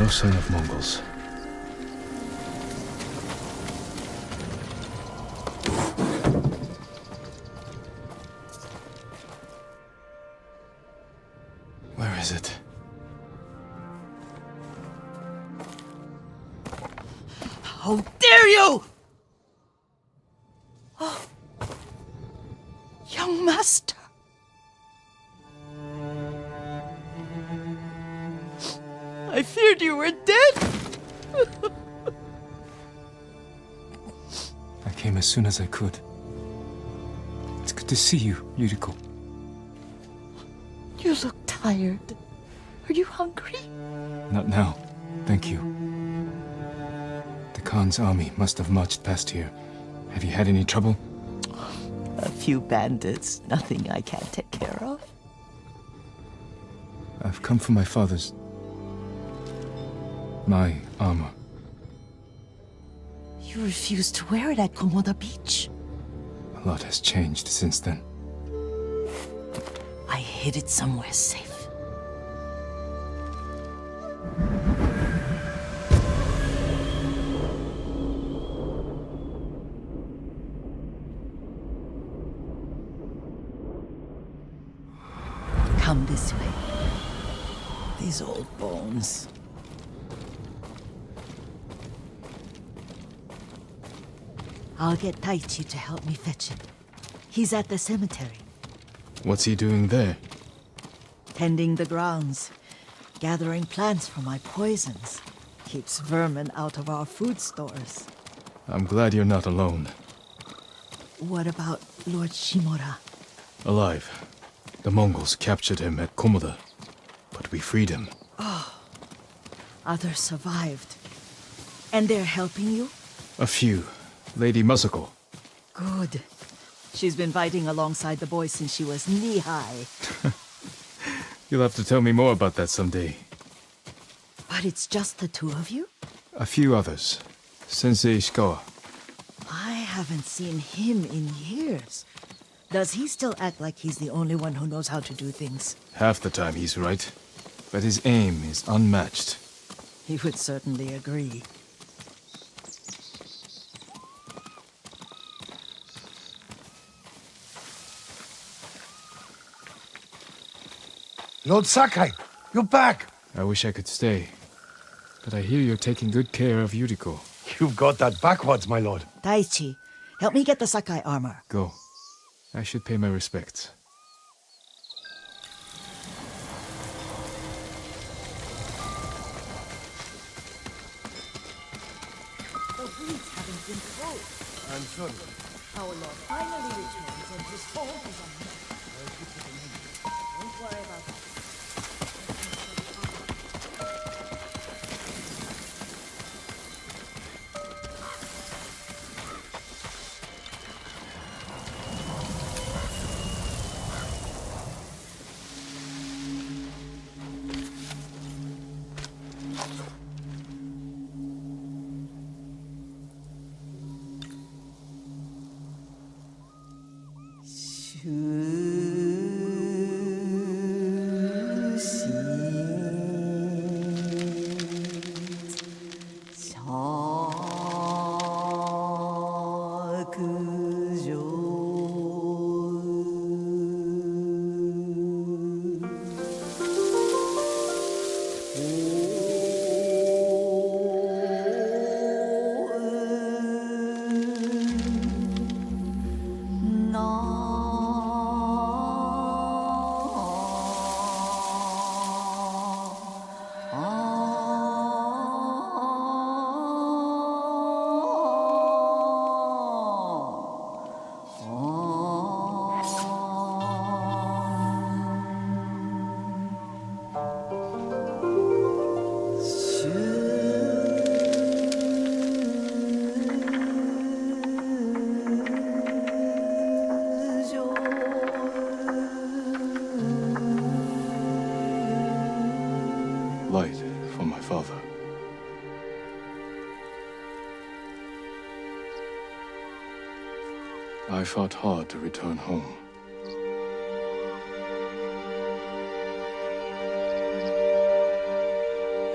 no sign of Mongols. Where is it? How dare you! Oh. Young master. I feared you were dead. I came as soon as I could. It's good to see you, Yuriko. You look tired. Are you hungry? Not now, thank you. The Khan's army must have marched past here. Have you had any trouble? A few bandits, nothing I can't take care of. I've come for my father's... my armor. You refused to wear it at Komoda Beach. A lot has changed since then. I hid it somewhere safe. Come this way. These old bones. I'll get Taichi to help me fetch it. He's at the cemetery. What's he doing there? Tending the grounds. Gathering plants for my poisons. Keeps vermin out of our food stores. I'm glad you're not alone. What about Lord Shimura? Alive. The Mongols captured him at Komoda, but we freed him. Others survived. And they're helping you? A few. Lady Masako. Good. She's been fighting alongside the boys since she was knee-high. You'll have to tell me more about that someday. But it's just the two of you? A few others. Sensei Ishikawa. I haven't seen him in years. Does he still act like he's the only one who knows how to do things? Half the time he's right, but his aim is unmatched. He would certainly agree. Lord Sakai, you're back! I wish I could stay, but I hear you're taking good care of Yuriko. You've got that backwards, my lord. Taichi, help me get the Sakai armor. Go. I should pay my respects. The wheat haven't been cold. I'm sorry. Our Lord finally returns and his home is a mess. Don't worry about that. Light for my father. I fought hard to return home.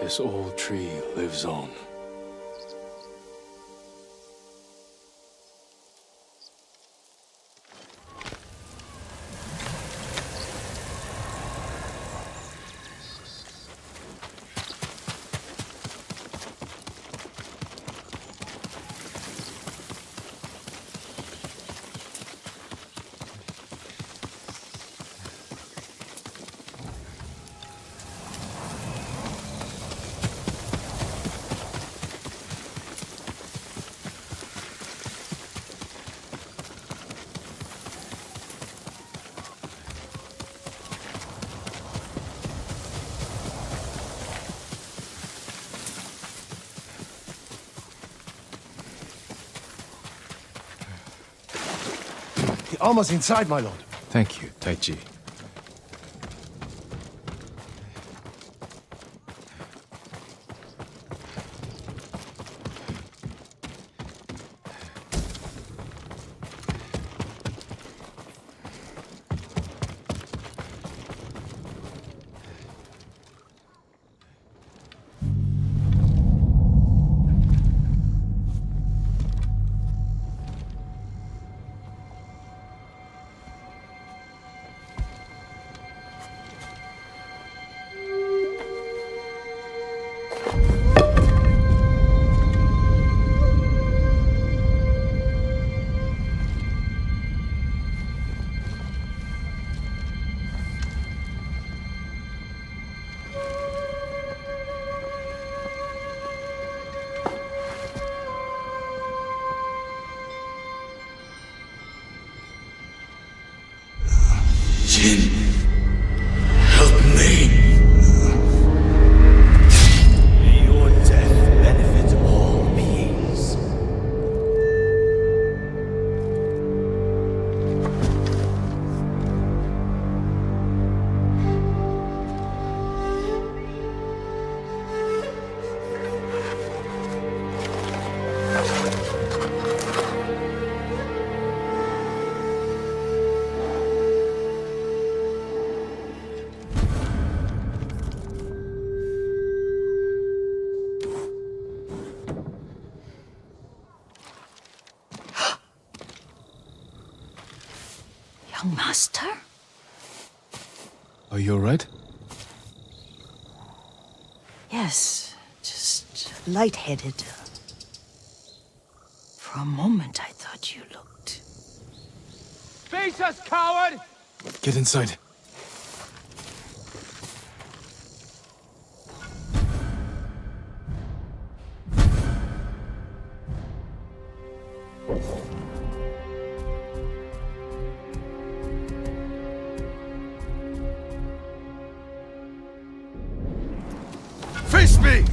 This old tree lives on. Almost inside, my lord. Thank you, Taichi. Jin, help me. May your death benefit all beings. Young master? Are you alright? Yes, just lightheaded. For a moment, I thought you looked... Face us, coward! Get inside. Face me!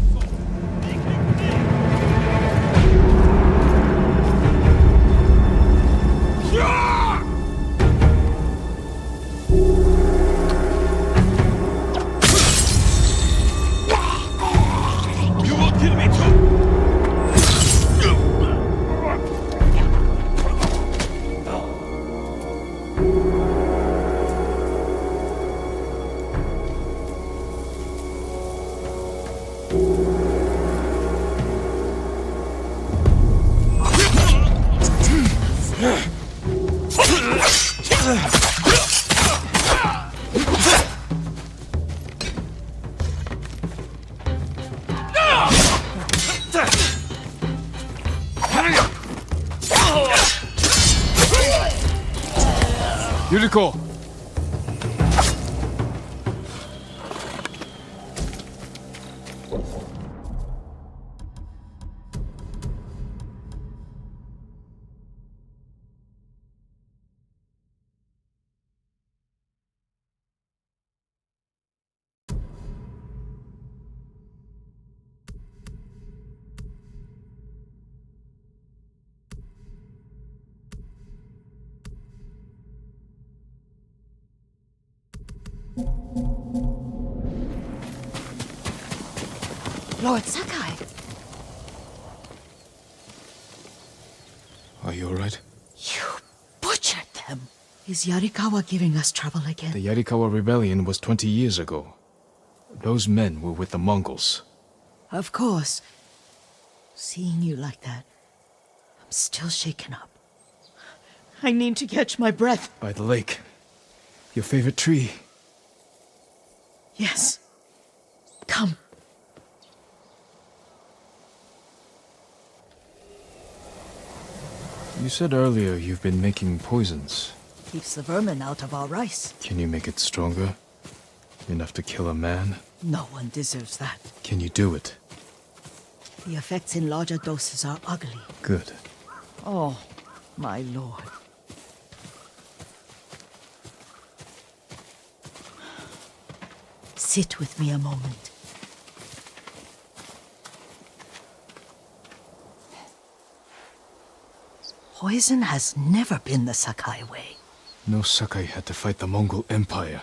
You will kill me too. Yuriko! Lord Sakai! Are you alright? You butchered them! Is Yarikawa giving us trouble again? The Yarikawa rebellion was 20 years ago. Those men were with the Mongols. Of course. Seeing you like that, I'm still shaken up. I need to catch my breath. By the lake. Your favorite tree. Yes. Come. You said earlier you've been making poisons. Keeps the vermin out of our rice. Can you make it stronger? Enough to kill a man? No one deserves that. Can you do it? The effects in larger doses are ugly. Good. Oh, my lord. Sit with me a moment. Poison has never been the Sakai way. No Sakai had to fight the Mongol Empire.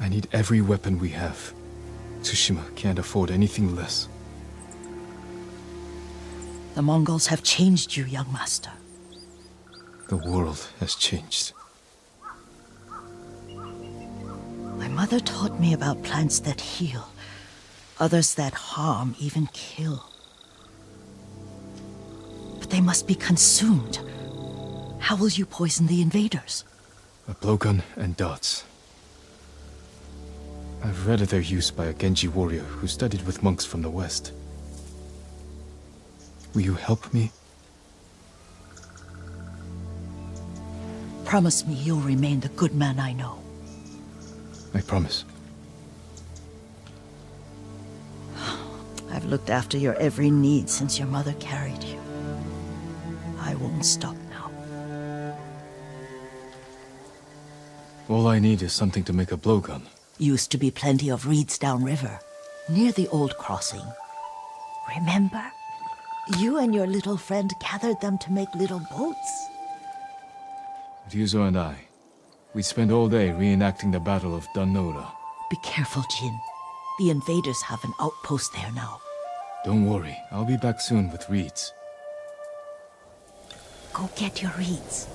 I need every weapon we have. Tsushima can't afford anything less. The Mongols have changed you, young master. The world has changed. My mother taught me about plants that heal, others that harm, even kill. But they must be consumed. How will you poison the invaders? A blowgun and darts. I've read of their use by a Genji warrior who studied with monks from the west. Will you help me? Promise me you'll remain the good man I know. I promise. I've looked after your every need since your mother carried you. I won't stop now. All I need is something to make a blowgun. Used to be plenty of reeds downriver, near the old crossing. Remember? You and your little friend gathered them to make little boats. Ryuzo and I, we'd spend all day reenacting the Battle of Danora. Be careful, Jin. The invaders have an outpost there now. Don't worry, I'll be back soon with reeds. Go get your reeds.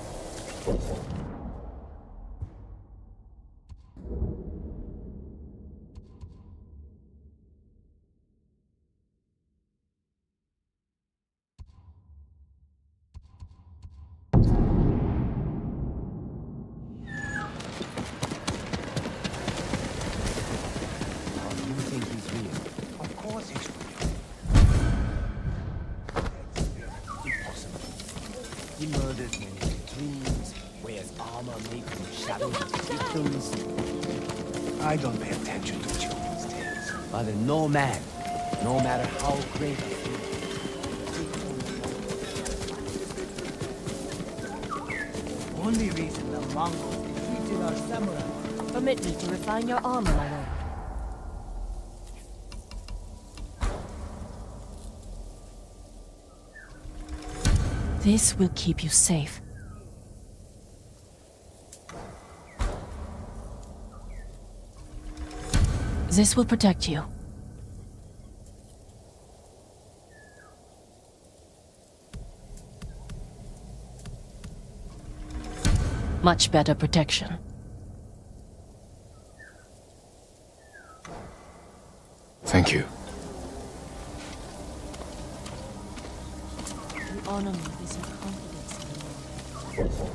He murders many in dreams, wears armor made from shadows of victims. I don't pay attention to children's tales. But no man, no matter how great a feat, only reason the Mongols defeated our samurai. Permit me to refine your armor, my lord. This will keep you safe. This will protect you. Much better protection. Thank you. You honor me with your confidence in me.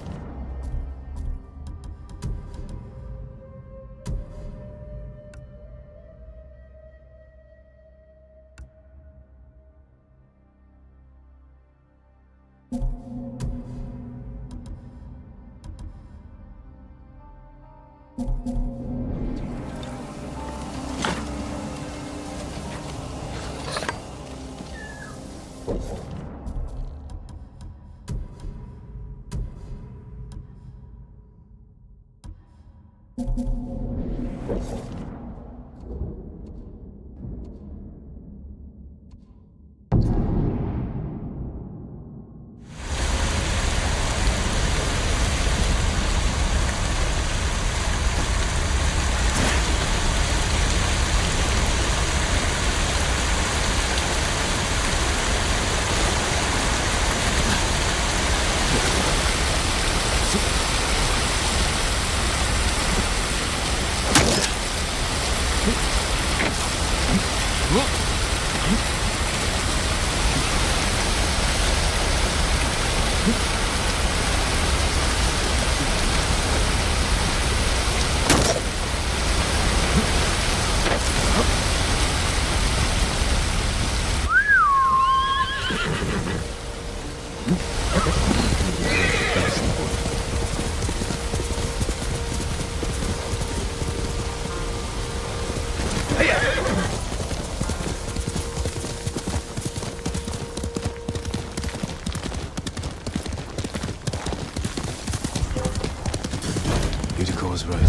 Yuriko was right.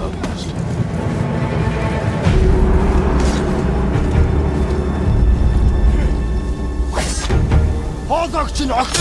I'll be lost. Хоолойч нь огт.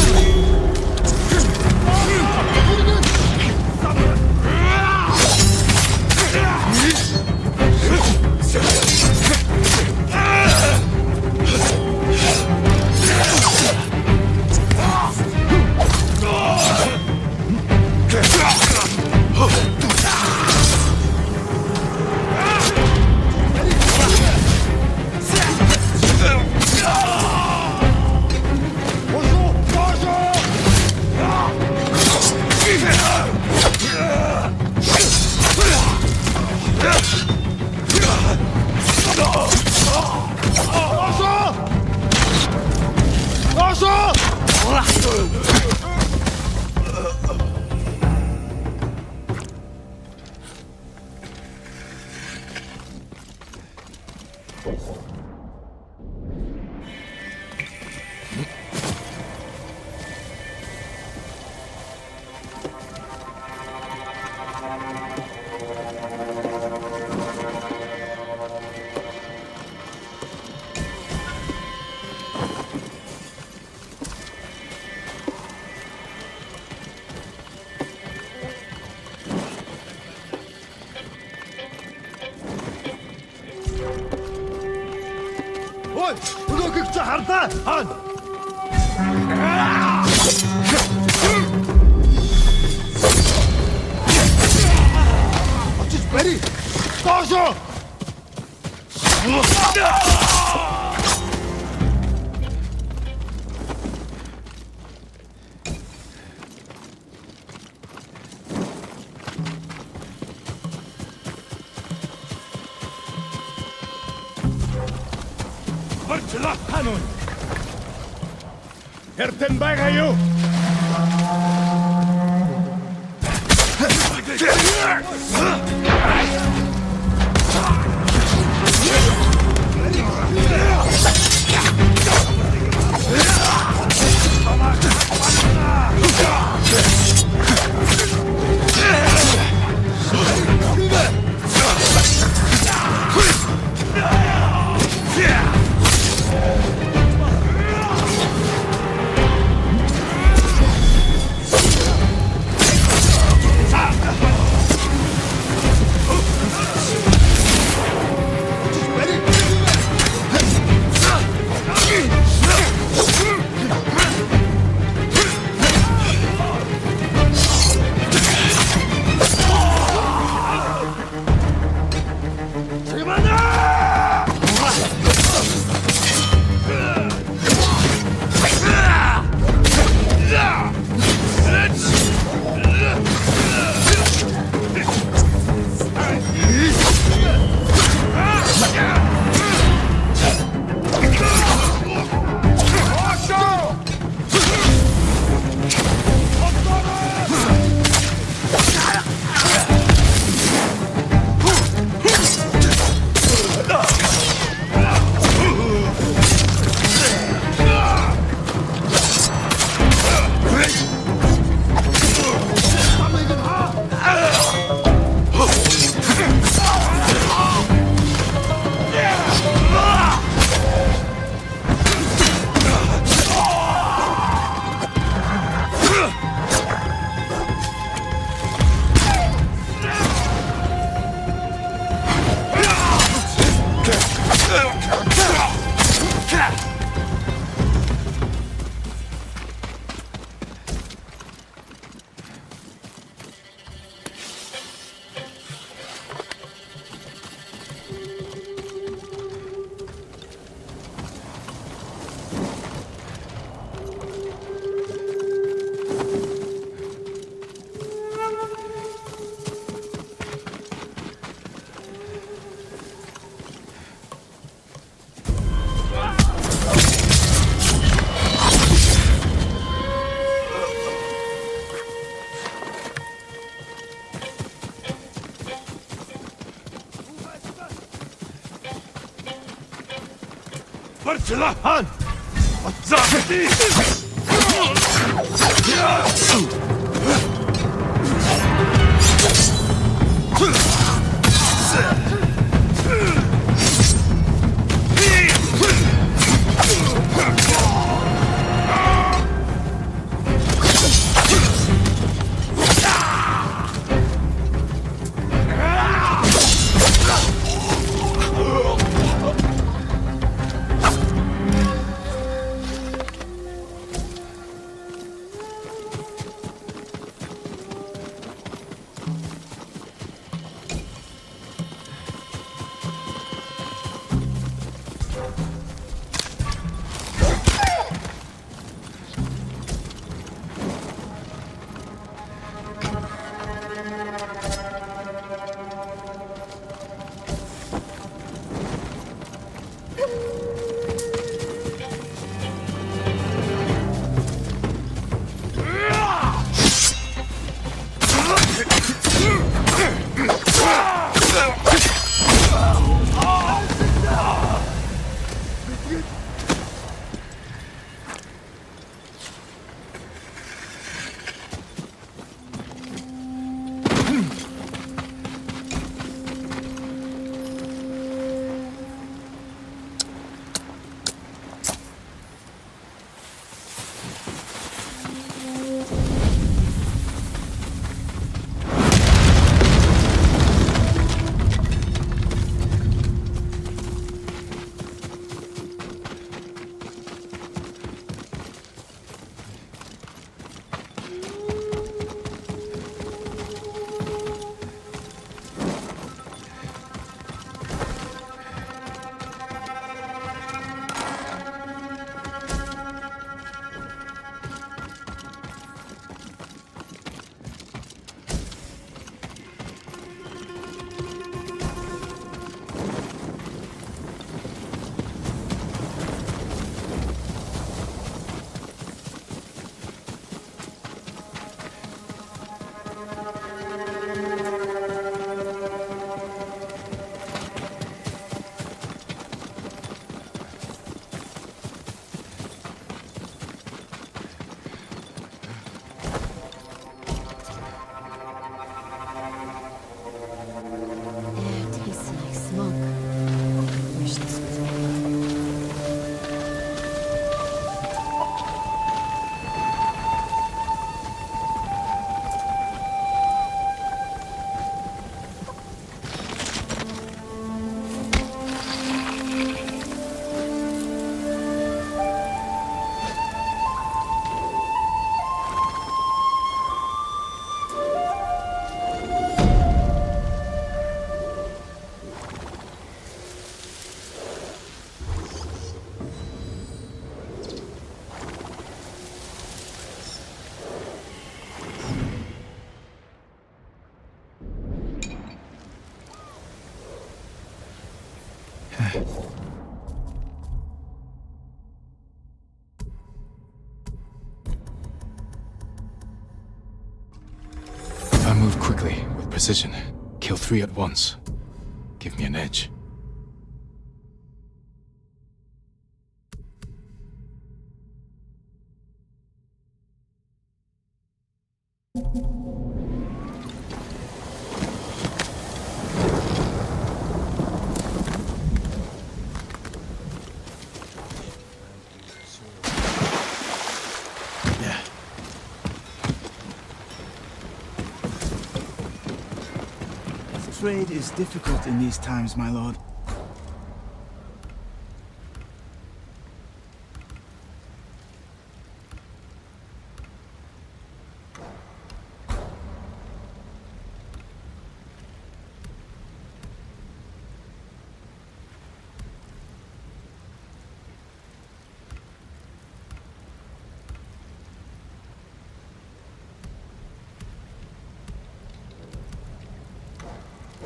Ой, өнөөгч хардаа. Хаана? Очиж бари. Доошо. Орчлаа ханун. Эртэн байгаа юу? Percelahan! Mazakti! Air tastes like smoke. I wish this was over. If I move quickly, with precision, kill 3 at once, give me an edge. Yeah. Trade is difficult in these times, my lord.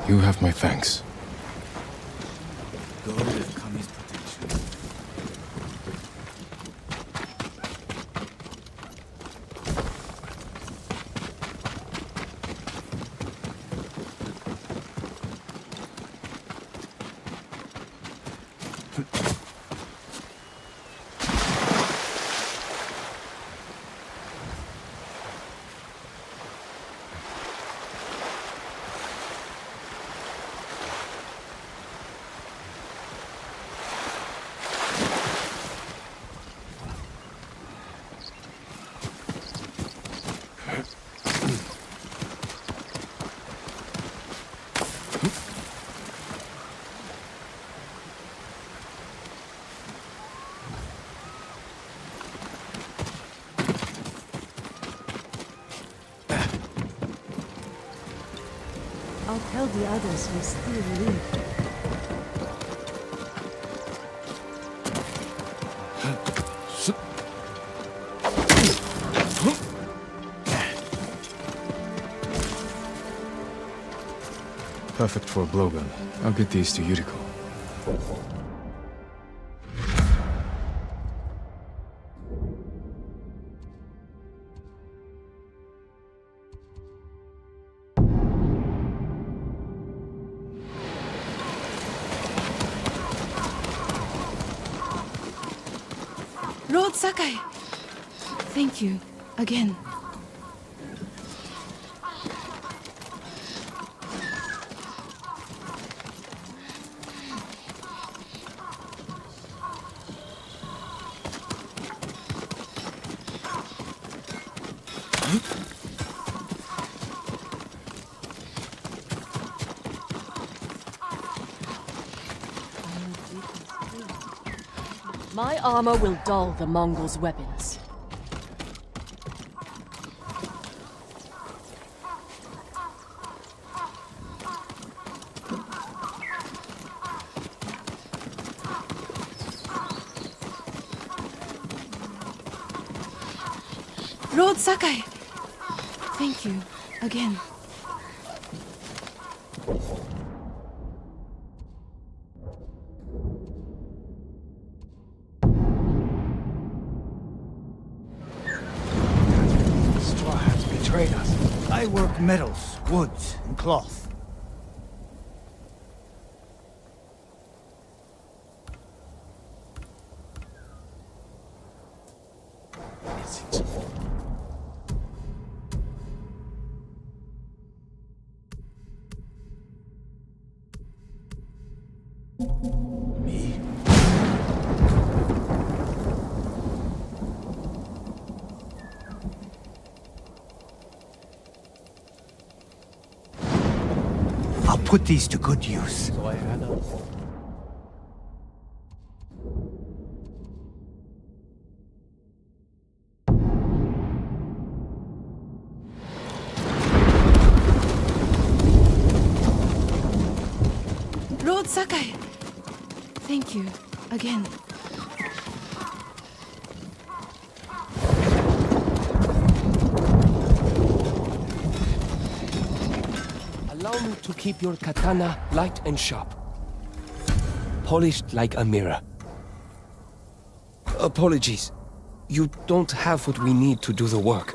You have my thanks. Go with Kami's protection. I'll tell the others you still live. Perfect for a blowgun. I'll get these to Yuriko. Lord Sakai! Thank you, again. My armor will dull the Mongols' weapons. Lord Sakai! Thank you, again. Straw hats betrayed us. I work metals, woods, and cloth. Me? I'll put these to good use. So I had a... Lord Sakai! Thank you, again. Allow me to keep your katana light and sharp. Polished like a mirror. Apologies. You don't have what we need to do the work.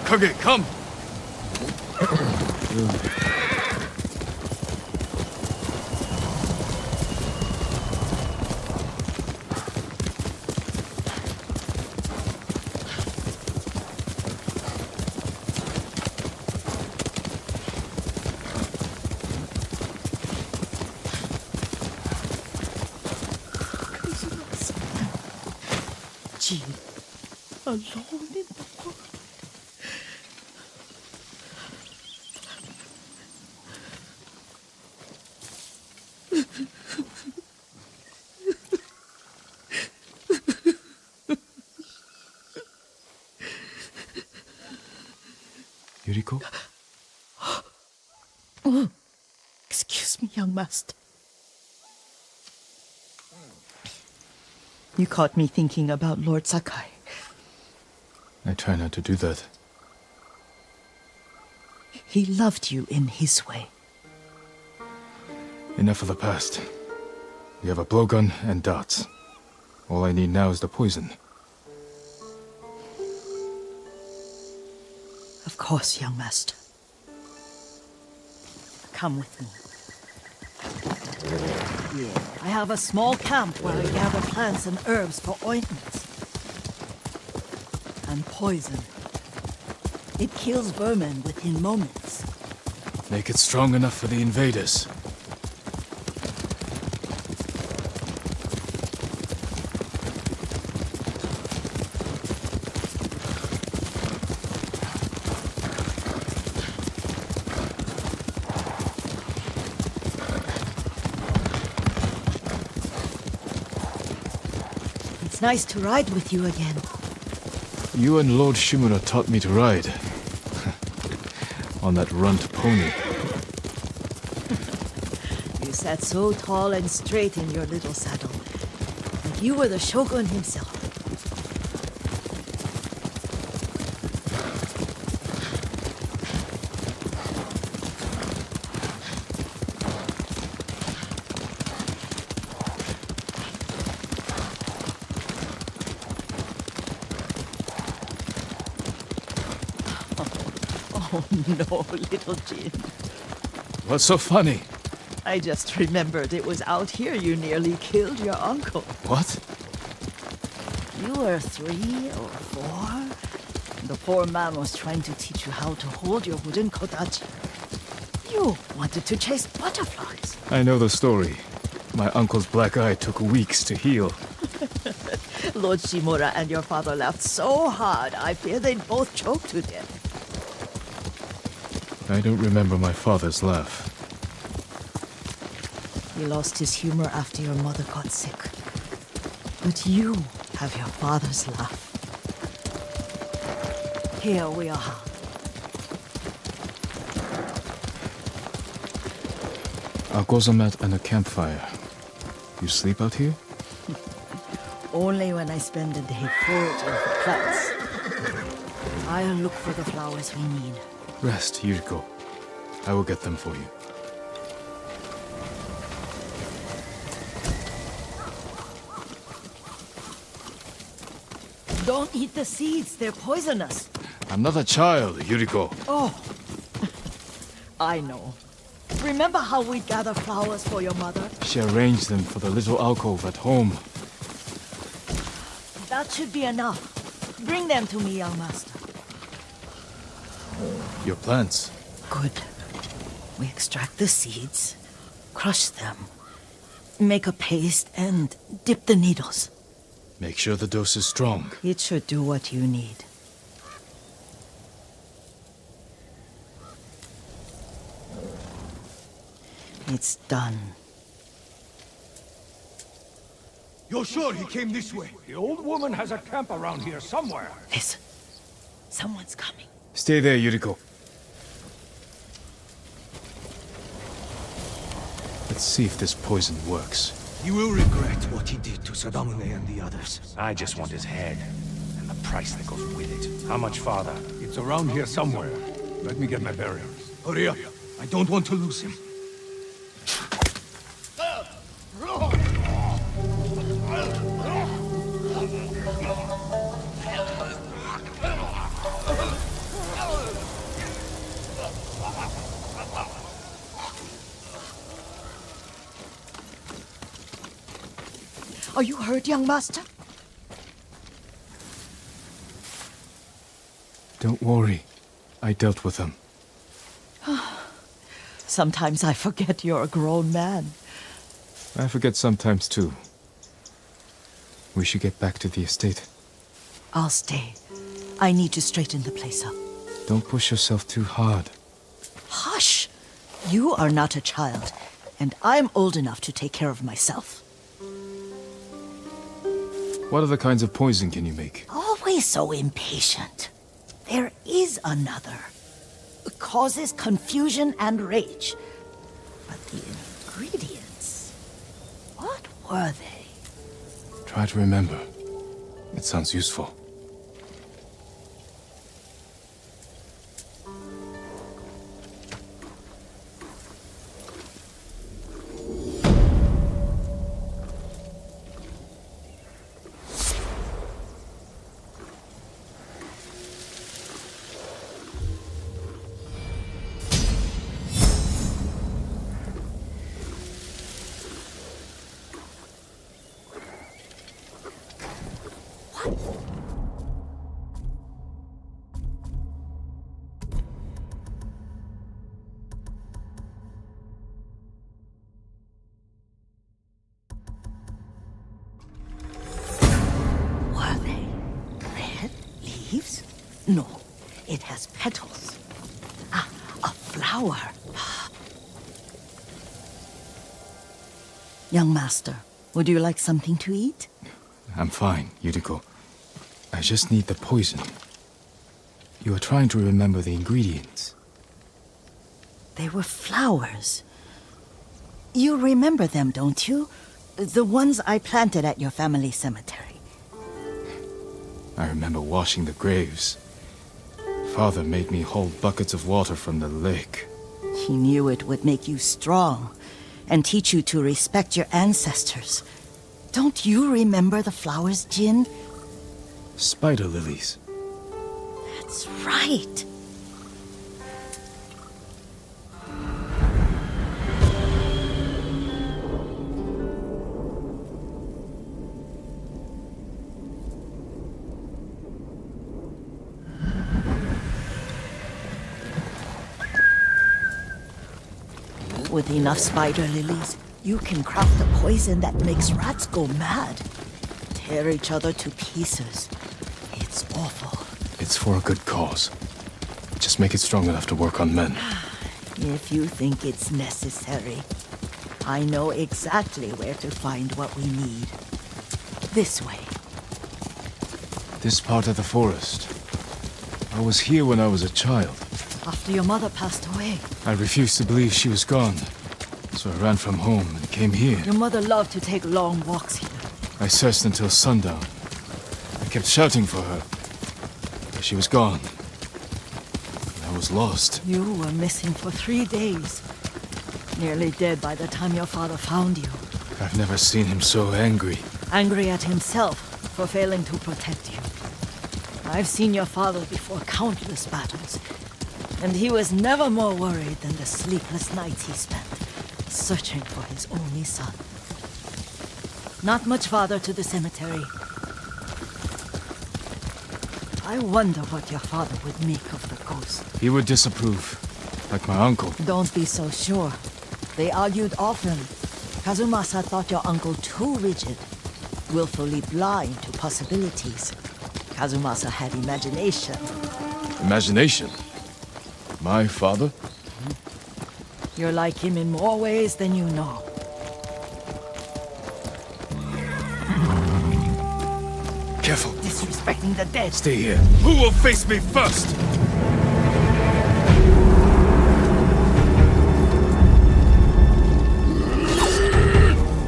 Kage, come! Jean, alone in the world. Yuriko? Excuse me, young master. You caught me thinking about Lord Sakai. I try not to do that. He loved you in his way. Enough of the past. We have a blowgun and darts. All I need now is the poison. Of course, young master. Come with me. Here, I have a small camp where I gather plants and herbs for ointments. And poison. It kills vermin within moments. Make it strong enough for the invaders. It's nice to ride with you again. You and Lord Shimura taught me to ride. On that runt pony. You sat so tall and straight in your little saddle, like you were the shogun himself. Oh no, little Jin. What's so funny? I just remembered it was out here you nearly killed your uncle. What? You were 3 or 4. The poor man was trying to teach you how to hold your wooden kodachi. You wanted to chase butterflies. I know the story. My uncle's black eye took weeks to heal. Lord Shimura and your father laughed so hard, I fear they'd both choke to death. I don't remember my father's laugh. He lost his humor after your mother got sick. But you have your father's laugh. Here we are. A gozamat and a campfire. You sleep out here? Only when I spend a day foraging for plants. I'll look for the flowers we need. Rest, Yuriko. I will get them for you. Don't eat the seeds, they're poisonous. I'm not a child, Yuriko. Oh, I know. Remember how we gather flowers for your mother? She arranged them for the little alcove at home. That should be enough. Bring them to me, young master. Your plants. Good. We extract the seeds, crush them, make a paste, and dip the needles. Make sure the dose is strong. It should do what you need. It's done. You're sure he came this way? The old woman has a camp around here somewhere. Listen. Someone's coming. Stay there, Yuriko. Let's see if this poison works. He will regret what he did to Sadamune and the others. I just want his head. And the price that goes with it. How much farther? It's around here somewhere. Let me get my barriers. Hurry up. I don't want to lose him. Are you hurt, young master? Don't worry. I dealt with them. Sometimes I forget you're a grown man. I forget sometimes too. We should get back to the estate. I'll stay. I need to straighten the place up. Don't push yourself too hard. Hush! You are not a child, and I'm old enough to take care of myself. What other kinds of poison can you make? Always so impatient. There is another. It causes confusion and rage. But the ingredients... what were they? Try to remember. It sounds useful. Were they red leaves? No, it has petals. Ah, a flower. Young master, would you like something to eat? I'm fine, Yuriko. I just need the poison. You are trying to remember the ingredients. They were flowers. You remember them, don't you? The ones I planted at your family cemetery. I remember washing the graves. Father made me hold buckets of water from the lake. He knew it would make you strong and teach you to respect your ancestors. Don't you remember the flowers, Jin? Spider lilies. That's right. With enough spider lilies, you can craft a poison that makes rats go mad. Tear each other to pieces. It's awful. It's for a good cause. Just make it strong enough to work on men. If you think it's necessary, I know exactly where to find what we need. This way. This part of the forest. I was here when I was a child. After your mother passed away, I refused to believe she was gone. So I ran from home and came here. your mother loved to take long walks here. I searched until sundown. I kept shouting for her. But she was gone. And I was lost. You were missing for 3 days. Nearly dead by the time your father found you. I've never seen him so angry. Angry at himself for failing to protect you. I've seen your father before countless battles, and he was never more worried than the sleepless nights he spent searching for his only son. Not much farther to the cemetery. I wonder what your father would make of the ghost. He would disapprove, like my uncle. Don't be so sure. They argued often. Kazumasa thought your uncle too rigid, willfully blind to possibilities. Kazumasa had imagination. Imagination? My father? You're like him in more ways than you know. Careful. Disrespecting the dead. Stay here. Who will face me first?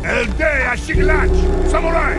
Elde Ashiglaч! Samurai!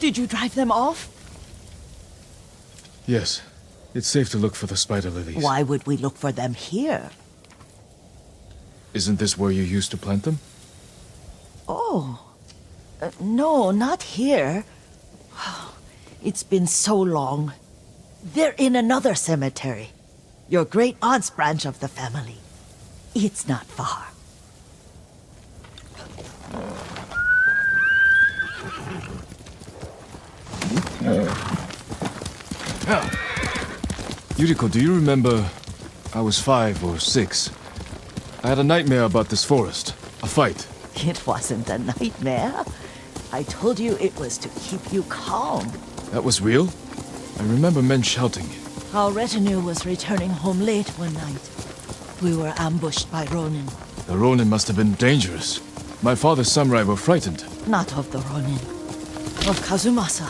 Did you drive them off? Yes. It's safe to look for the spider lilies. Why would we look for them here? Isn't this where you used to plant them? Oh. No, not here. It's been so long. They're in another cemetery. Your great aunt's branch of the family. It's not far. Yuriko, do you remember... I was 5 or 6. I had a nightmare about this forest. A fight. It wasn't a nightmare. I told you it was to keep you calm. That was real? I remember men shouting. Our retinue was returning home late one night. We were ambushed by Ronin. The Ronin must have been dangerous. My father's samurai were frightened. Not of the Ronin. Of Kazumasa.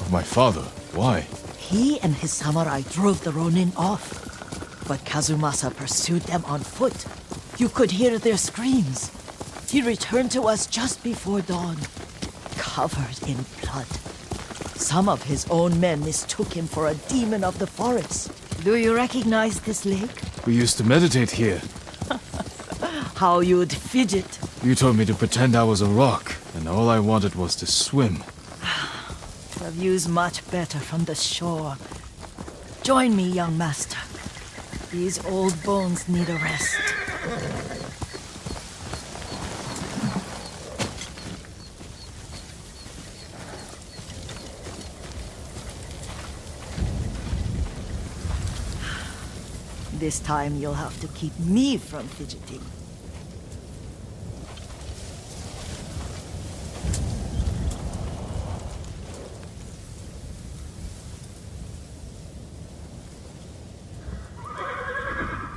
Of my father? Why? He and his samurai drove the Ronin off. But Kazumasa pursued them on foot. You could hear their screams. He returned to us just before dawn, covered in blood. Some of his own men mistook him for a demon of the forest. Do you recognize this lake? We used to meditate here. How you'd fidget. You told me to pretend I was a rock, and all I wanted was to swim. The view's much better from the shore. Join me, young master. These old bones need a rest. This time you'll have to keep me from fidgeting.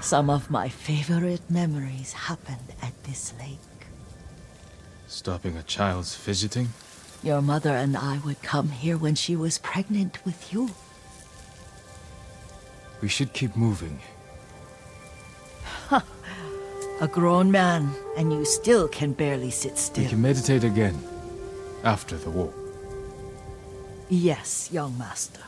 Some of my favorite memories happened at this lake. Stopping a child's fidgeting? Your mother and I would come here when she was pregnant with you. We should keep moving. A grown man, and you still can barely sit We still. can meditate again. After the war. Yes, young master.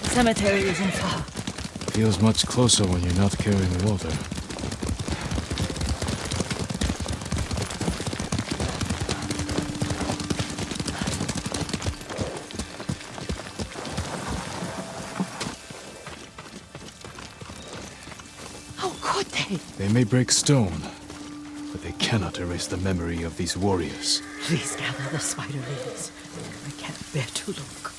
The cemetery isn't far. Feels much closer when you're not carrying water. How could they? They may break stone, but they cannot erase the memory of these warriors. Please gather the spider lilies. I can't bear to look.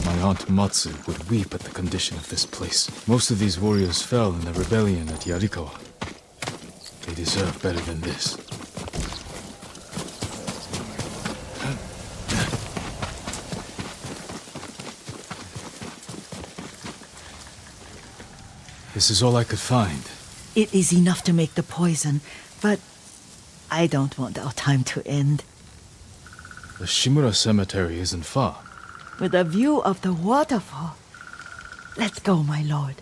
My aunt Matsu would weep at the condition of this place. Most of these warriors fell in the rebellion at Yarikawa. They deserve better than this. This is all I could find. It is enough to make the poison, but I don't want our time to end. The Shimura Cemetery isn't far. With a view of the waterfall. Let's go, my lord.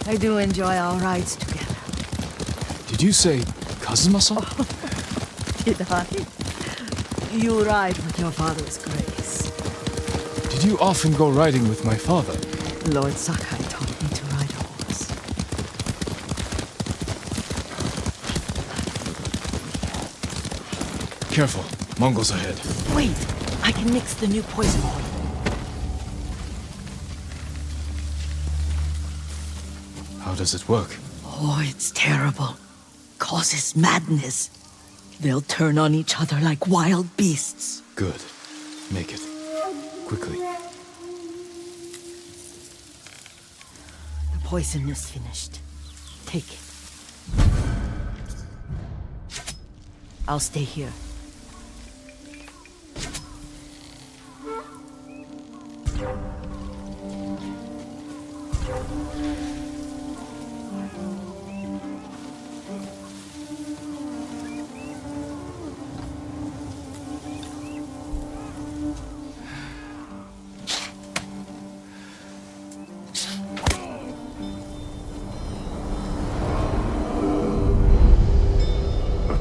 I do enjoy our rides together. Did you say Kazuma-san? Did I? You ride with your father's grace. Did you often go riding with my father? Lord Sakai taught me to ride a horse. Careful. Mongols ahead. Wait, I can mix the new poison for you. How does it work? Oh, it's terrible. Causes madness. They'll turn on each other like wild beasts. Good. Make it. Quickly. The poison is finished. Take it. I'll stay here.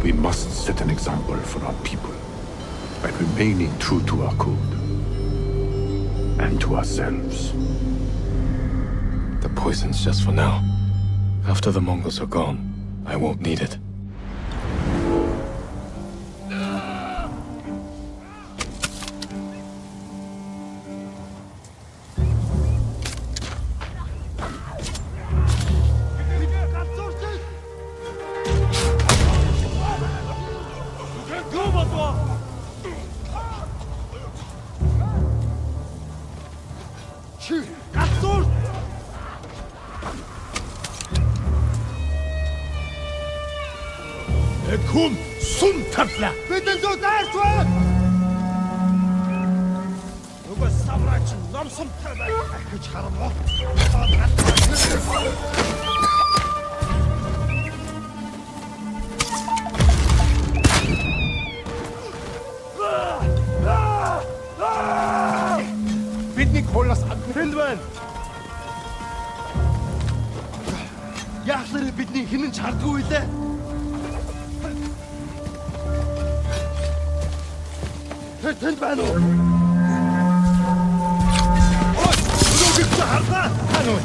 We must set an example for our people by remaining true to our code and to ourselves. The poison's just for now. After the Mongols are gone, I won't need it. Kum sum тартлаа. Бидний зүү даарч байна! Нөгөө самраач ном сумтай бай. Ахиж харам. Бидний хуулаас амтрэнд байна. Яахлаар бидний хинэн чардгүй үлээ. Тэнд байна уу? Ой, нүгт харлаа. Хануу.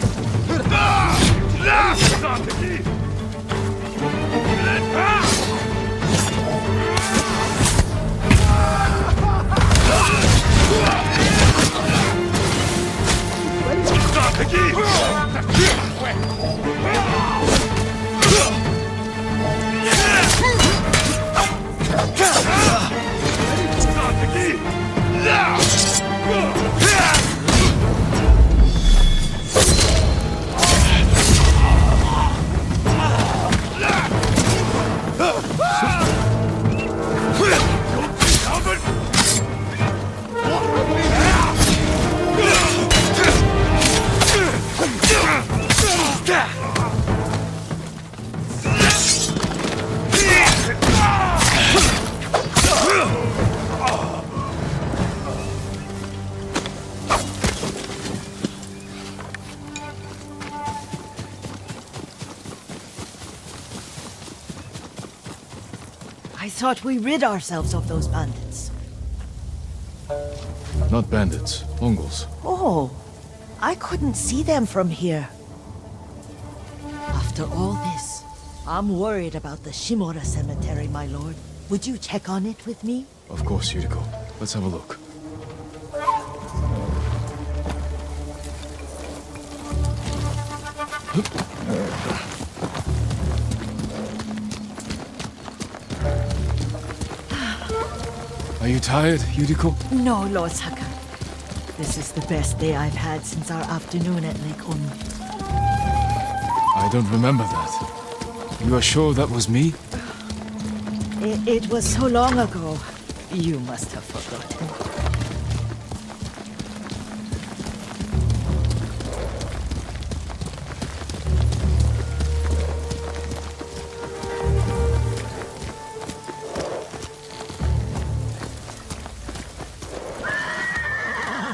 I thought we rid ourselves of those bandits. Not bandits, Mongols. Oh, I couldn't see them from here. After all this, I'm worried about the Shimura cemetery, my lord. Would you check on it with me? Of course, Yuriko. Let's have a look. Are you tired, Yuriko? No, Lord Saka. This is the best day I've had since our afternoon at Lake Onu. I don't remember that. You are sure that was me? It was so long ago. You must have forgotten.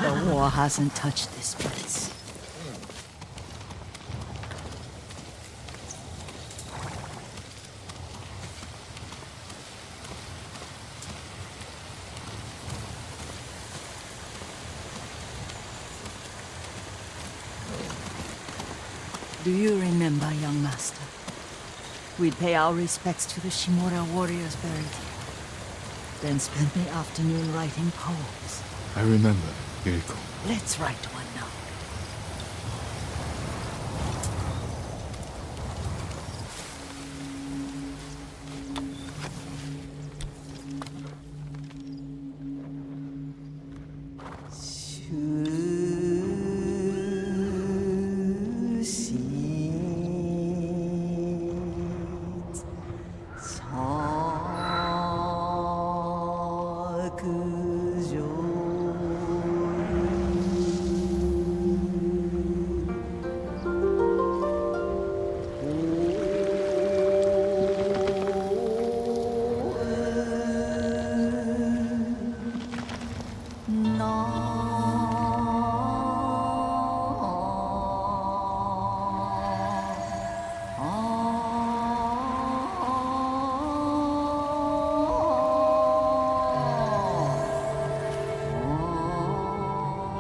The war hasn't touched this place. Do you remember, young master? We'd pay our respects to the Shimura warriors buried here. then spent the afternoon writing poems. I remember, Yuriko. Let's write one now.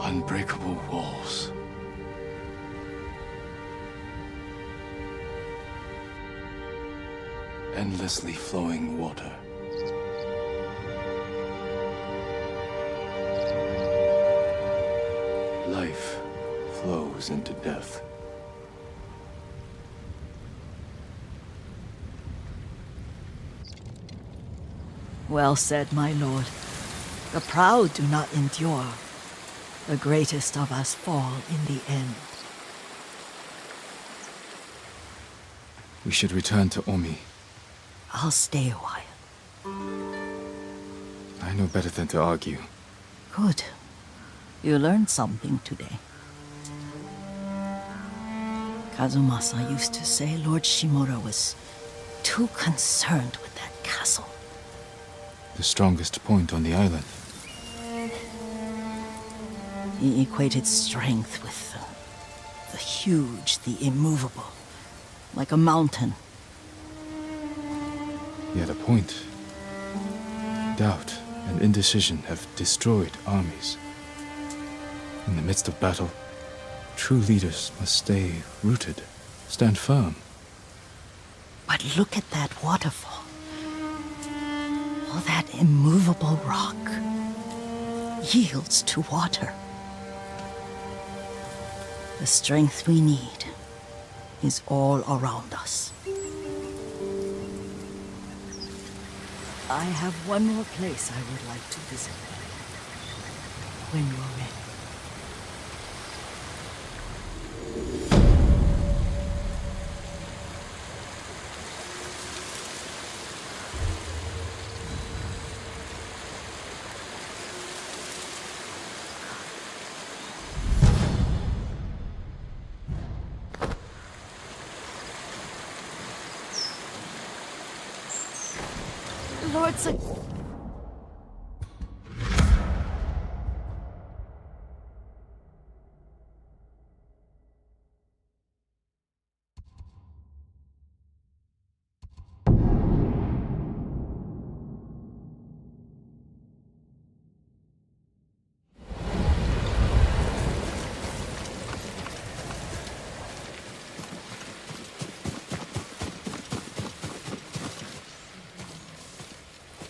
Unbreakable walls. Endlessly flowing water. Life flows into death. Well said, my lord. The proud do not endure. The greatest of us fall in the end. We should return to Omi. I'll stay a while. I know better than to argue. Good. You learned something today. Kazumasa used to say Lord Shimura was too concerned with that castle. The strongest point on the island. He equated strength with the huge, the immovable, like a mountain. Yet a point. Doubt and indecision have destroyed armies. In the midst of battle, true leaders must stay rooted, stand firm. But look at that waterfall. All that immovable rock yields to water. The strength we need is all around us. I have one more place I would like to visit. When you're ready. Lord Sa-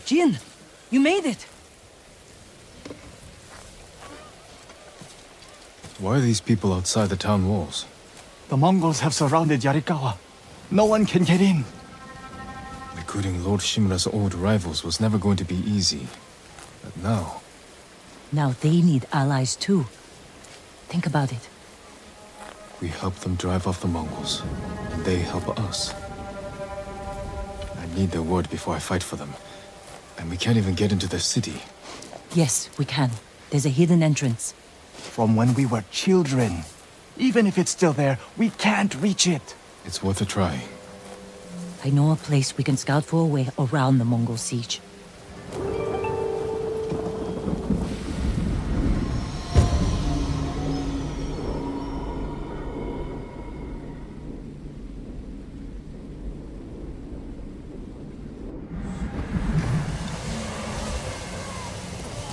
Jin, you made it! Why are these people outside the town walls? The Mongols have surrounded Yarikawa. No one can get in. Recruiting Lord Shimura's old rivals was never going to be easy. But now, Now they need allies too. Think about it. we help them drive off the Mongols, and they help us. I need their word before I fight for them. And we can't even get into the city. Yes, we can. There's a hidden entrance. From when we were children. Even if it's still there, we can't reach it. It's worth a try. I know a place we can scout for a way around the Mongol siege.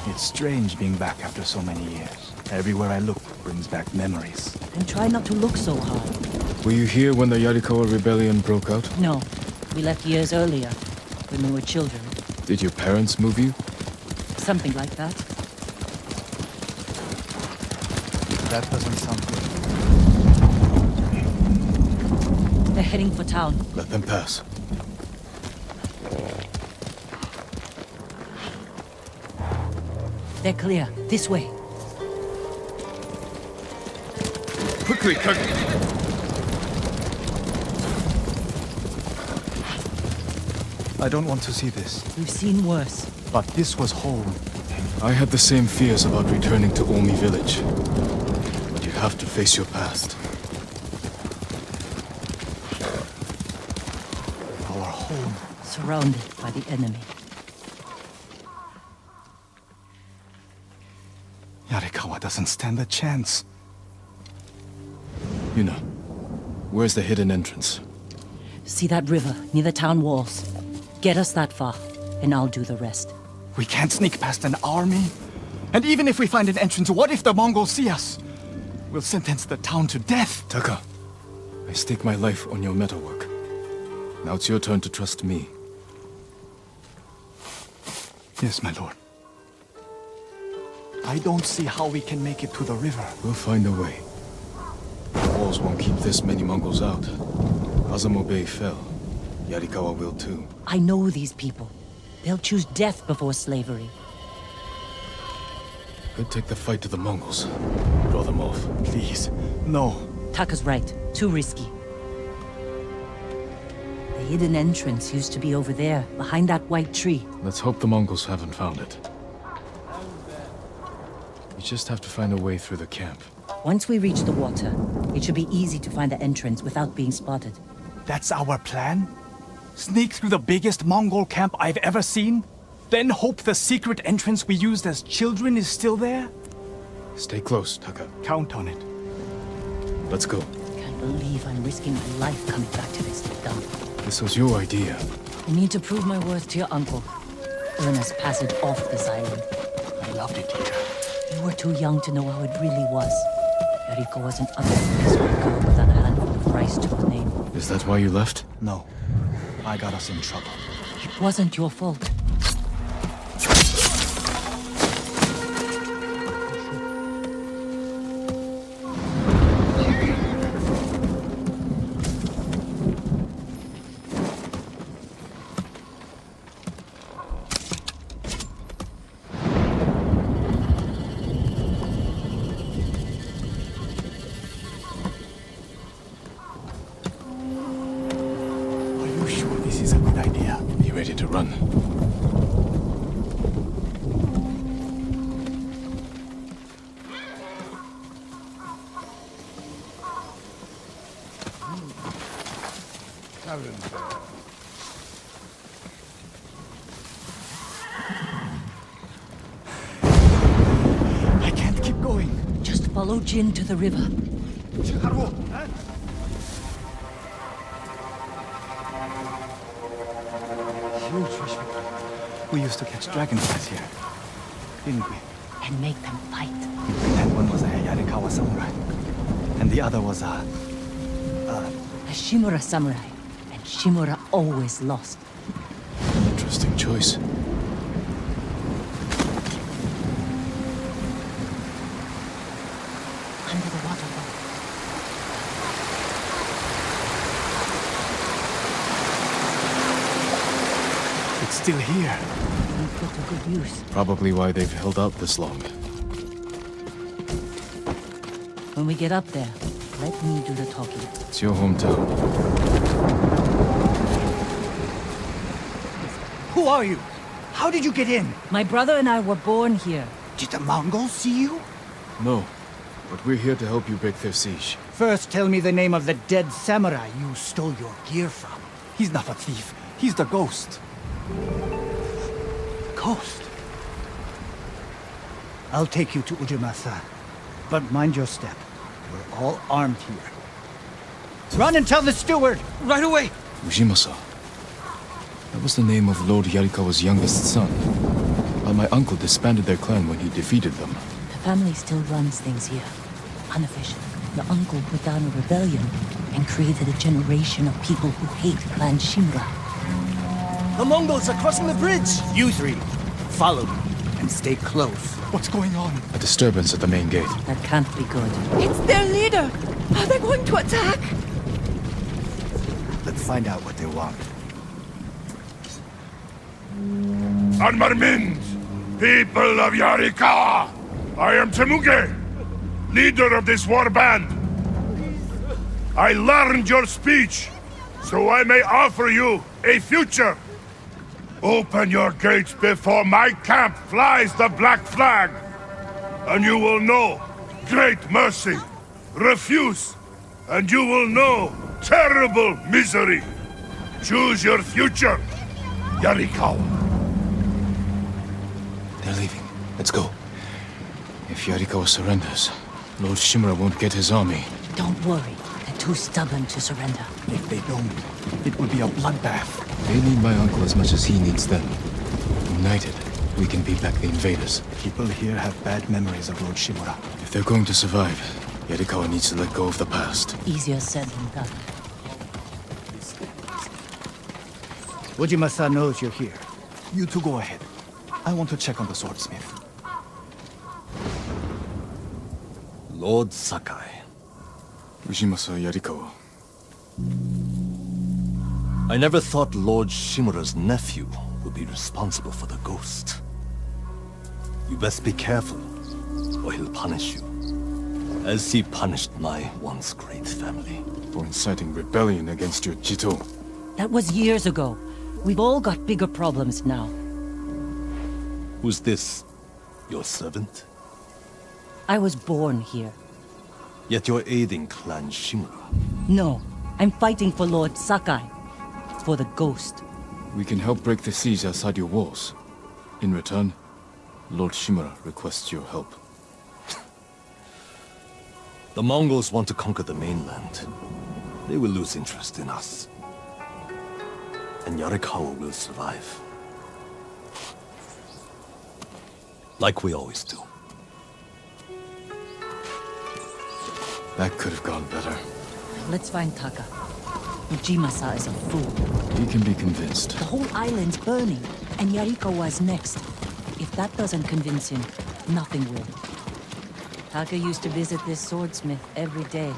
It's strange being back after so many years. Everywhere I look brings back memories. And try not to look so hard. Were you here when the Yarikawa rebellion broke out? No, we left years earlier, when we were children. Did your parents move you? Something like that. That doesn't sound good. They're heading for town. Let them pass. They're clear. This way. Quickly, Kirk! I don't want to see this. We've seen worse. But this was home. I had the same fears about returning to Omi village. But you have to face your past. Our home. Surrounded by the enemy. Yarikawa doesn't stand a chance. Yuna, where's the hidden entrance? See that river near the town walls? Get us that far, and I'll do the rest. We can't sneak past an army. And even if we find an entrance, what if the Mongols see us? We'll sentence the town to death. Taka, I stake my life on your metalwork. Now it's your turn to trust me. Yes, my lord. I don't see how we can make it to the river. We'll find a way. The walls won't keep this many Mongols out. Azamo Bay fell. Yarikawa will too. I know these people. They'll choose death before slavery. Could take the fight to the Mongols. Draw them off. Please, no. Taka's right. Too risky. The hidden entrance used to be over there, behind that white tree. Let's hope the Mongols haven't found it. We just have to find a way through the camp. Once we reach the water, it should be easy to find the entrance without being spotted. That's our plan? Sneak through the biggest Mongol camp I've ever seen? Then hope the secret entrance we used as children is still there? Stay close, Taka. Count on it. Let's go. Can't believe I'm risking my life coming back to this dump. This was your idea. I need to prove my worth to your uncle. Earn us passage off this island. I loved it here. You were too young to know how it really was. Yariko was an ugly, miserable girl without a handful of rice to her name. Is that why you left? No. I got us in trouble. It wasn't your fault. Are you sure this is a good idea? Be ready to run. I can't keep going. Just follow Jin to the river. Huge fish. We used to catch dragonflies here, didn't we? And make them fight. And one was a Yarikawa samurai. And the other was a Shimura samurai. And Shimura always lost. Interesting choice. Under the waterfall. It's still here. We put to good use. Probably why they've held out this long. When we get up there, let me do the talking. It's your hometown. Who are you? How did you get in? My brother and I were born here. Did the Mongols see you? No, but we're here to help you break their siege. First, tell me the name of the dead samurai you stole your gear from. He's not a thief. He's the ghost. Ghost? I'll take you to Ujimasa. But mind your step. We're all armed here. Run and tell the steward! Right away! Ujimasa. That was the name of Lord Yarikawa's youngest son. While my uncle disbanded their clan when he defeated them. The family still runs things here. Unofficially. Your uncle put down a rebellion and created a generation of people who hate Clan Shimura. The Mongols are crossing the bridge! You three, follow me and stay close. What's going on? A disturbance at the main gate. That can't be good. It's their leader! Are they going to attack? Let's find out what they want. Armarmins, people of Yarikawa! I am Temuge, leader of this war band. I learned your speech, so I may offer you a future. Open your gates before my camp flies the black flag, and you will know great mercy. Refuse, and you will know terrible misery. Choose your future, Yarikawa. They're leaving. Let's go. If Yarikawa surrenders, Lord Shimura won't get his army. Don't worry. They're too stubborn to surrender. If they don't, it will be a bloodbath. They need my uncle as much as he needs them. United, we can beat back the invaders. People here have bad memories of Lord Shimura. If they're going to survive, Yarikawa needs to let go of the past. Easier said than done. Ujima-san knows you're here. You two go ahead. I want to check on the swordsmith. Lord Sakai. Ujimasa Yarikawa. I never thought Lord Shimura's nephew would be responsible for the ghost. You best be careful, or he'll punish you. As he punished my once great family. For inciting rebellion against your Jito. That was years ago. We've all got bigger problems now. Who's this? Your servant? I was born here. Yet you're aiding Clan Shimura. No, I'm fighting for Lord Sakai. For the ghost. We can help break the siege outside your walls. In return, Lord Shimura requests your help. The Mongols want to conquer the mainland. They will lose interest in us. And Yarikawa will survive. Like we always do. That could have gone better. Let's find Taka. Ujimasa is a fool. He can be convinced. The whole island's burning, and Yarikawa's next. If that doesn't convince him, nothing will. Taka used to visit this swordsmith every day.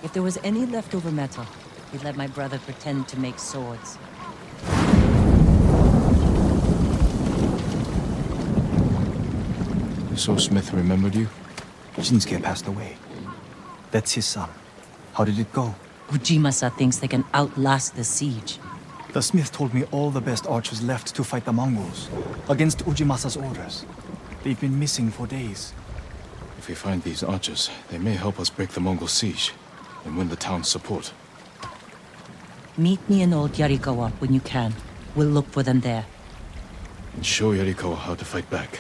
If there was any leftover metal, he'd let my brother pretend to make swords. The swordsmith remembered you? Shinsuke passed away. That's his son. How did it go? Ujimasa thinks they can outlast the siege. The smith told me all the best archers left to fight the Mongols, against Ujimasa's orders. They've been missing for days. If we find these archers, they may help us break the Mongol siege and win the town's support. Meet me in Old Yarikawa when you can. We'll look for them there. And show Yarikawa how to fight back.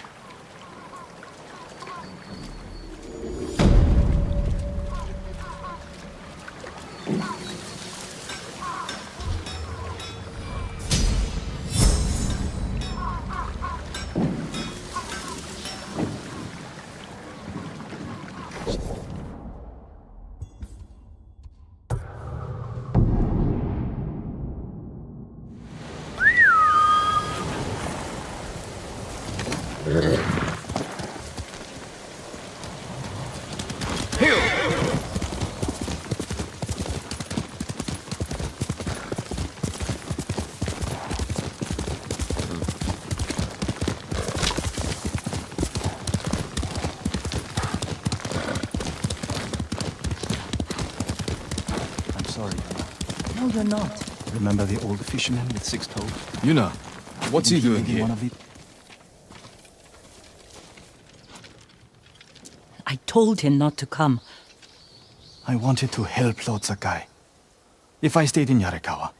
I'm sorry. No, you're not. Remember the old fisherman with 6 toes? Yuna, what's he doing Maybe here? one of the... I told him not to come. I wanted to help Lord Sakai. If I stayed in Yarikawa,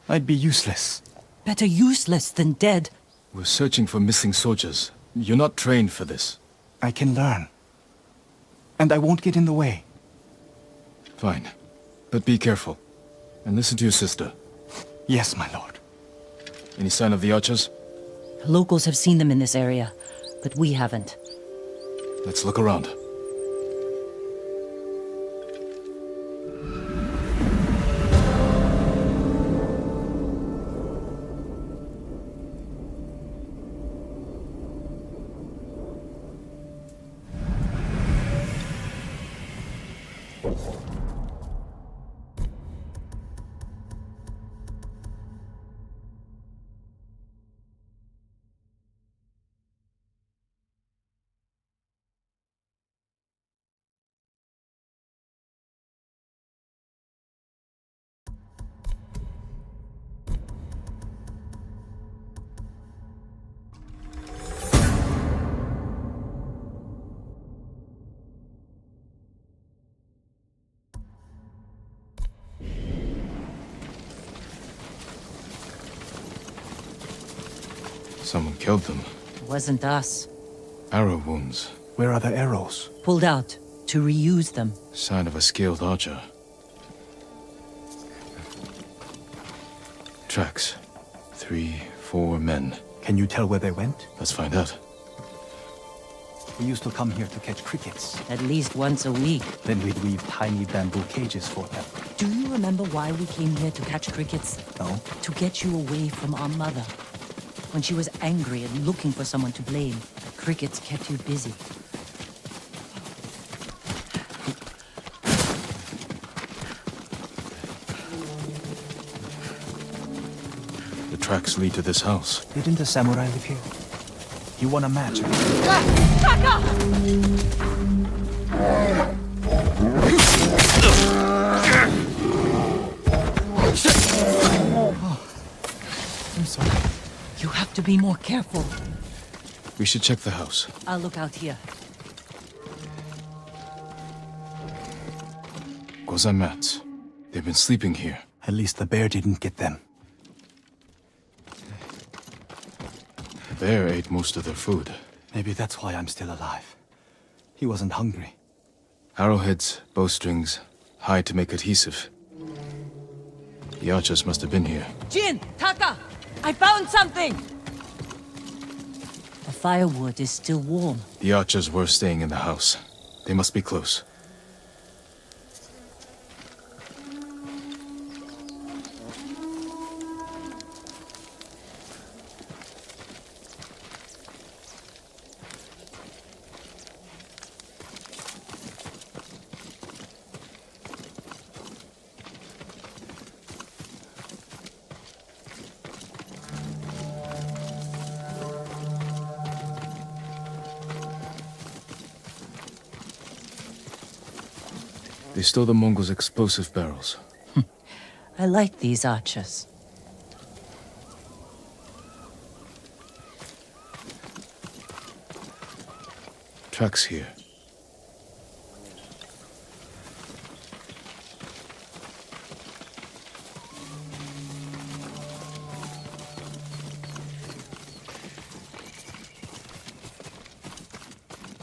I'd be useless. Better useless than dead. We're searching for missing soldiers. You're not trained for this. I can learn. And I won't get in the way. Fine. But be careful. And listen to your sister. Yes, my lord. Any sign of the archers? Locals have seen them in this area, but we haven't. Let's look around. Someone killed them. It wasn't us. Arrow wounds. Where are the arrows? Pulled out to reuse them. Sign of a skilled archer. Tracks. 3, 4 men. Can you tell where they went? Let's find out. We used to come here to catch crickets. At least once a week. Then we'd weave tiny bamboo cages for them. Do you remember why we came here to catch crickets? No? To get you away from our mother. When she was angry and looking for someone to blame, crickets kept you busy. The tracks lead to this house. Didn't the samurai live here? He won a match. I'm sorry. You have to be more careful. We should check the house. I'll look out here. Gozan mats. They've been sleeping here. At least the bear didn't get them. The bear ate most of their food. Maybe that's why I'm still alive. He wasn't hungry. Arrowheads, bowstrings, hide to make adhesive. The archers must have been here. Jin! Taka! I found something! The firewood is still warm. The archers were staying in the house. They must be close. They stole the Mongols' explosive barrels. I like these archers. Tracks here.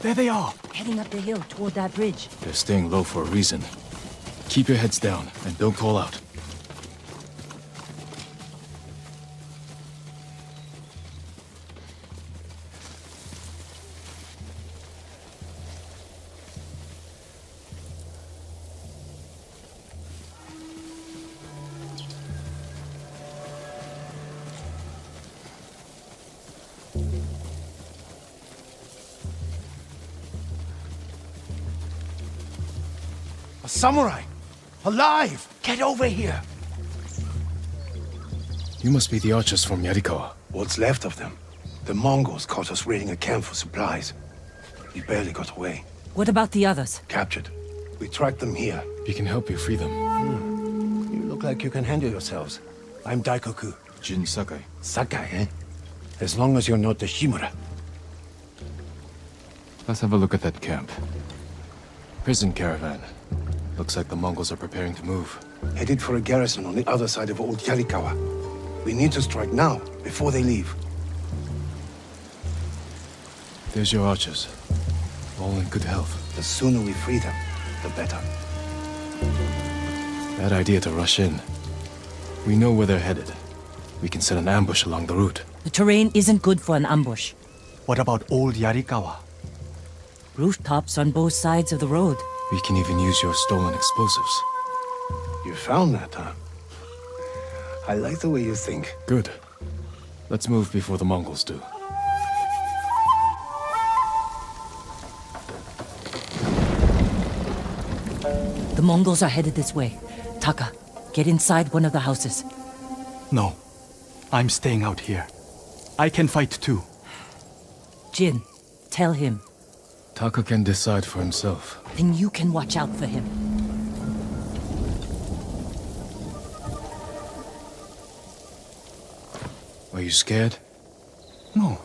There they are! Heading up the hill toward that bridge. They're staying low for a reason. Keep your heads down and don't call out. A samurai! Alive! Get over here! You must be the archers from Yarikawa. What's left of them? The Mongols caught us raiding a camp for supplies. We barely got away. What about the others? Captured. We tracked them here. We can help you free them. You look like you can handle yourselves. I'm Daikoku. Jin Sakai. Sakai, eh? As long as you're not the Shimura. Let's have a look at that camp. Prison caravan. Looks like the Mongols are preparing to move. Headed for a garrison on the other side of Old Yarikawa. We need to strike now, before they leave. There's your archers. All in good health. The sooner we free them, the better. Bad idea to rush in. We know where they're headed. We can set an ambush along the route. The terrain isn't good for an ambush. What about Old Yarikawa? Rooftops on both sides of the road. We can even use your stolen explosives. You found that, huh? I like the way you think. Good. Let's move before the Mongols do. The Mongols are headed this way. Taka, get inside one of the houses. No. I'm staying out here. I can fight too. Jin, tell him. Taka can decide for himself. Then you can watch out for him. Are you scared? No.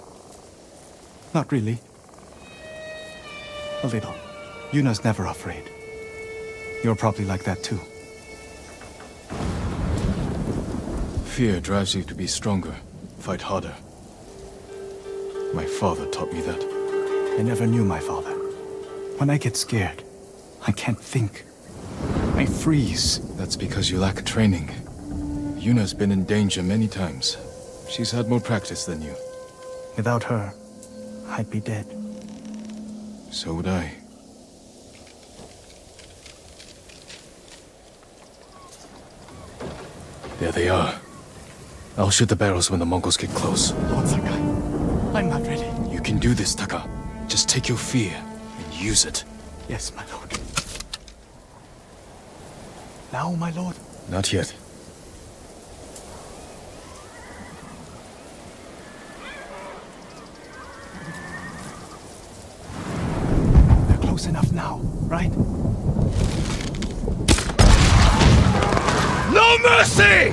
Not really. A little. Yuna's never afraid. You're probably like that too. Fear drives you to be stronger, fight harder. My father taught me that. I never knew my father. When I get scared, I can't think. I freeze. That's because you lack training. Yuna's been in danger many times. She's had more practice than you. Without her, I'd be dead. So would I. There they are. I'll shoot the barrels when the Mongols get close. Lord Sakai, I'm not ready. You can do this, Taka. Just take your fear and use it. Yes, my lord. Now, my lord? Not yet. They're close enough now, right? No mercy!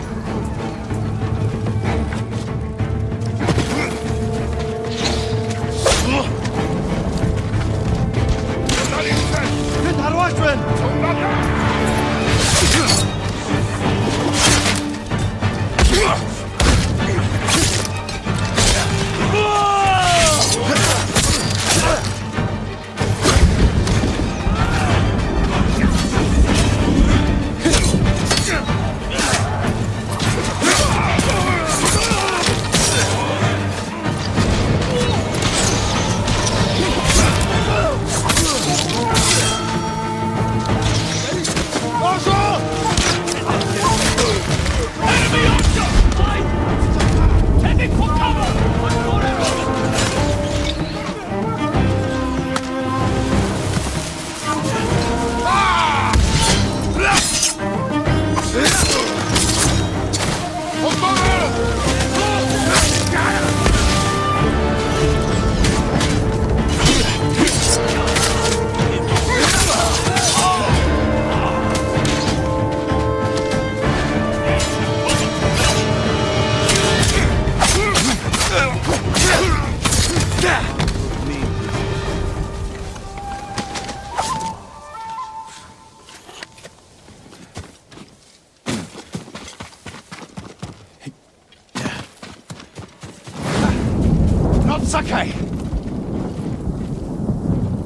Sakai!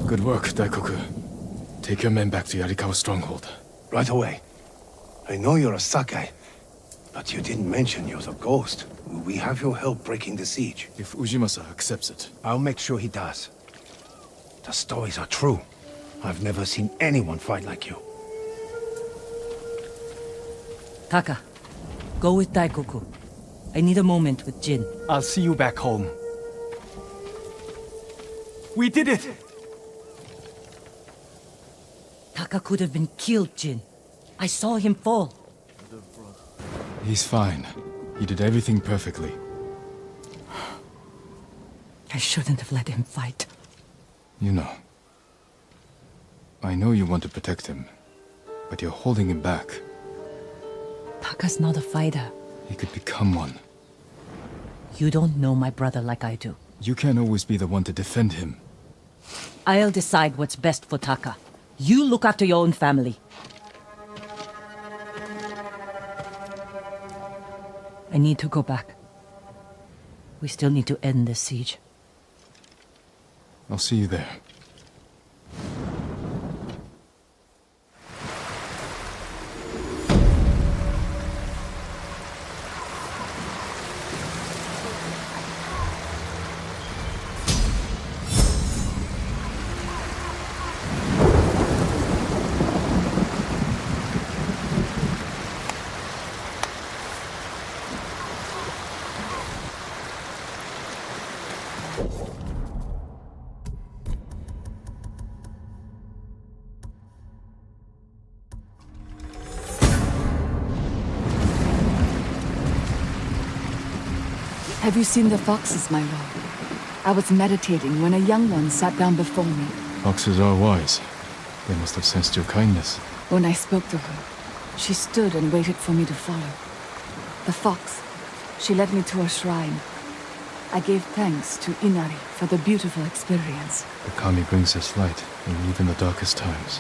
Good work, Daikoku. Take your men back to Yarikawa stronghold. Right away. I know you're a Sakai, but you didn't mention you're the ghost. Will we have your help breaking the siege? If Ujimasa accepts it. I'll make sure he does. The stories are true. I've never seen anyone fight like you. Taka, go with Daikoku. I need a moment with Jin. I'll see you back home. We did it! Taka could have been killed, Jin. I saw him fall. He's fine. He did everything perfectly. I shouldn't have let him fight. You know. I know you want to protect him, but you're holding him back. Taka's not a fighter. He could become one. You don't know my brother like I do. You can't always be the one to defend him. I'll decide what's best for Taka. You look after your own family. I need to go back. We still need to end this siege. I'll see you there. Have you seen the foxes, my lord? I was meditating when a young one sat down before me. Foxes are wise. They must have sensed your kindness. When I spoke to her, she stood and waited for me to follow. The fox, she led me to a shrine. I gave thanks to Inari for the beautiful experience. The kami brings us light in even the darkest times.